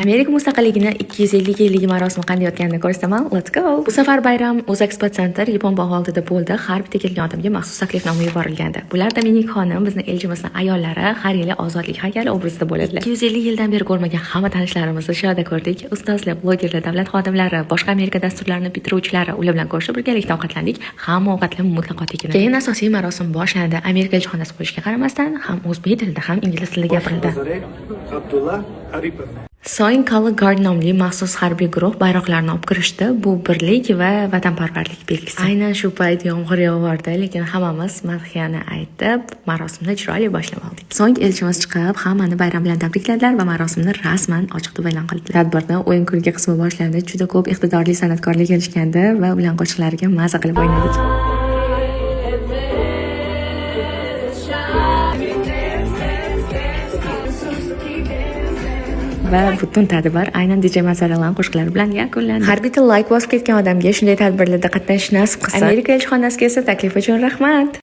Amerika mustaqilligining 250 yilligi marosimi qanday o'tganini ko'rsataman. Let's go. Bu safar bayram O'zexpo Center Yapon bog'i oldida bo'ldi. Har bitta kelgan odamga maxsus taklifnoma yuborilgandi. Bular Dominik xonim, bizni elchimizning ayollari har yili ozodlik haykali obrazida bo'ladilar. 250 yildan beri ko'rmagan hamma tanishlarimizni shu yerda ko'rdik. Ustozlar, blogerlar, davlat xodimlari, boshqa Amerika dasturlarini bitiruvchilari ular bilan ko'rishib birgalikda ovqatlandik. Hamma ovqatlar mutlaqo tekin. Keyin asosiy marosim boshlandi. Amerika elchixonasi bo'lishiga qaramasdan ham o'zbek tilida ham ingliz tilida gapirildi. So'ng Color Guard nomli maxsus harbiy guruh bayroqlarni olib kirishdi. Bu birlik va vatanparvarlik belgisi. Aynan shu payt yomg'ir yog'ardi, lekin hammamiz madhiyani aytib, marosimni chiroyli boshlab oldik. So'ng elchimiz chiqib, hammani bayram bilan tabrikladilar va marosimni rasman ochiq deb e'lon qildilar. Tadbirda o'yin-kulgi qismi boshlandi. Juda ko'p iqtidorli san'atkorlar kelishgandi va ular qo'shiqlariga maza qilib o'ynadik. Va butun tadbir aynan DJ Mazaralan qo'shiqlari bilan yakunlandi. Har bitta like bosib ketgan odamga shunday tadbirlarda qatnashish nasib qilsa, Amerika elchixonasiga esa taklif uchun rahmat.